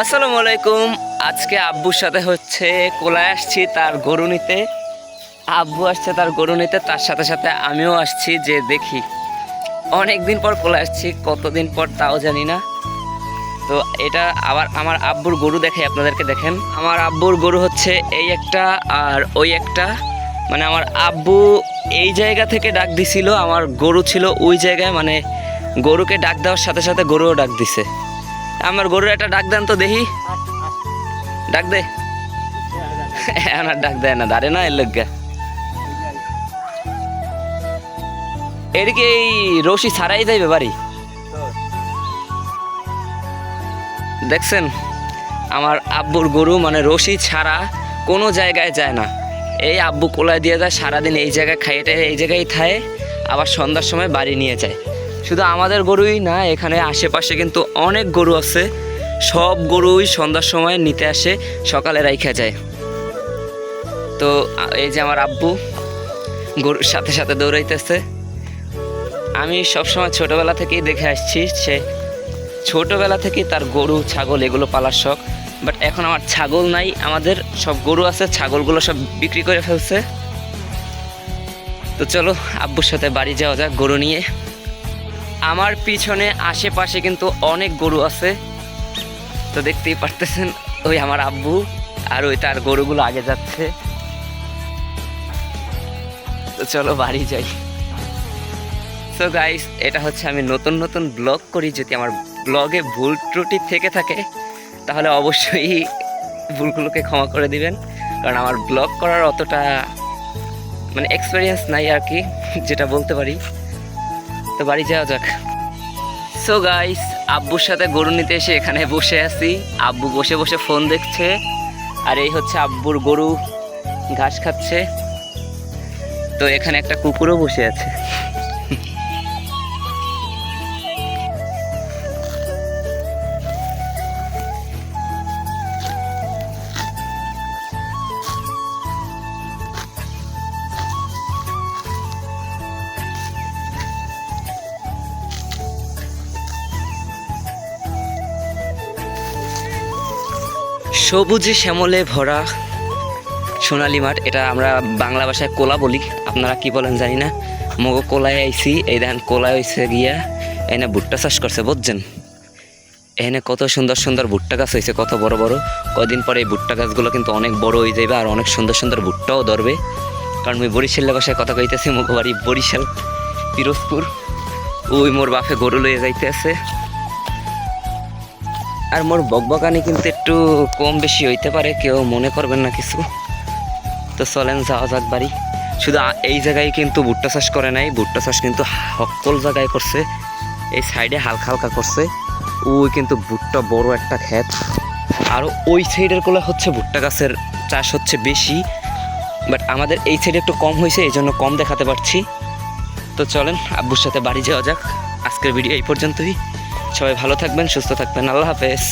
আসসালামু আলাইকুম। আজকে আব্বুর সাথে হচ্ছে কোলায় আসছি তার গরু নিতে। আব্বু আসছে তার গরু নিতে, তার সাথে সাথে আমিও আসছি যে দেখি। অনেক দিন পর কোলায় আসছি, কতদিন পর তাও জানি না। তো এটা আবার আমার আব্বুর গরু দেখে আপনাদেরকে। দেখেন আমার আব্বুর গরু হচ্ছে এই একটা আর ওই একটা। মানে আমার আব্বু এই জায়গা থেকে ডাক দিছিল, আমার গরু ছিল ওই জায়গায়। মানে গরুকে ডাক দেওয়ার সাথে সাথে গরুও ডাক দিছে। আমার গরুর একটা ডাক দেন তো দেখি, ডাক দে। আর ডাক দেয় না, দাঁড়ে না এর লজ্ঞা। এদিকে এই রশি ছাড়াই যাইবে বাড়ি। দেখছেন আমার আব্বুর গরু মানে রশি ছাড়া কোনো জায়গায় যায় না। এই আব্বু কোলায় দিয়ে যায়, সারাদিন এই জায়গায় খাইয়ে এই জায়গায় খায়, আবার সন্ধ্যার সময় বাড়ি নিয়ে যায়। শুধু আমাদের গরুই না, এখানে আশেপাশে কিন্তু অনেক গরু আছে। সব গরুই সন্ধ্যার সময় নিতে আসে, সকালে রাইখা যায়। তো এই যে আমার আব্বু গরুর সাথে সাথে দৌড়াইতেছে। আমি সবসময় ছোটোবেলা থেকেই দেখে আসছি, সে ছোটোবেলা থেকেই তার গরু ছাগল এগুলো পালার শখ। বাট এখন আমার ছাগল নাই, আমাদের সব গরু আছে, ছাগলগুলো সব বিক্রি করে ফেলছে। তো চলো আব্বুর সাথে বাড়ি যাওয়া যাক গরু নিয়ে। আমার পিছনে আশেপাশে কিন্তু অনেক গরু আছে, তো দেখতেই পারতেছেন। ওই আমার আব্বু আর ওই তার গরুগুলো আগে যাচ্ছে। তো চলো বাড়ি যাই। সো গাইস, এটা হচ্ছে আমি নতুন নতুন ব্লগ করি। যদি আমার ব্লগে ভুল ত্রুটি থেকে থাকে তাহলে অবশ্যই ভুলগুলোকে ক্ষমা করে দিবেন, কারণ আমার ব্লগ করার অতটা মানে এক্সপিরিয়েন্স নাই আর কি, যেটা বলতে পারি। তো বাড়ি যাওয়া যাক। সো গাইস, আব্বুর সাথে গরু নিতে এসে এখানে বসে আছি। আব্বু বসে বসে ফোন দেখছে, আর এই হচ্ছে আব্বুর গরু ঘাস খাচ্ছে। তো এখানে একটা কুকুরও বসে আছে। সবুজে শ্যামলে ভরা সোনালী মাঠ, এটা আমরা বাংলা ভাষায় কোলা বলি, আপনারা কি বলেন জানি না। মগো কোলায় আইছি, এই দেখেন কোলায় হয়েছে গিয়া এনে ভুট্টা চাষ করছে, বুঝছেন। এখানে কত সুন্দর সুন্দর ভুট্টা গাছ হয়েছে, কত বড় বড়। কদিন পরে এই ভুট্টা গাছগুলো কিন্তু অনেক বড় হয়ে যাবে, আর অনেক সুন্দর সুন্দর ভুট্টাও ধরবে। কারণ আমি বরিশালের ভাষায় কথা কইতেছি, মগো বাড়ি বরিশাল পিরোজপুর। ওই মোর বাপে গরু লইয়ে যাইতে আছে। আর মোর বকবকানি কিন্তু একটু কম বেশি হইতে পারে, কেউ মনে করবেন না কিছু। তো চলেন যাওয়া যাক বাড়ি। শুধু এই জায়গায় কিন্তু ভুট্টা চাষ করে নাই, ভুট্টা চাষ কিন্তু সকল জায়গায় করছে। এই সাইডে হালকা হালকা করছে, ওই কিন্তু ভুট্টা বড় একটা ক্ষেত। আর ওই সাইডের গুলো হচ্ছে ভুট্টা গাছের চাষ হচ্ছে বেশি, বাট আমাদের এই সাইডে একটু কম হয়েছে, এই জন্য কম দেখাতে পারছি। তো চলেন আব্বুর সাথে বাড়ি যাওয়া যাক। আজকের ভিডিও এই পর্যন্তই। সবাই ভালো থাকবেন, সুস্থ থাকবেন, আল্লাহ হাফেজ।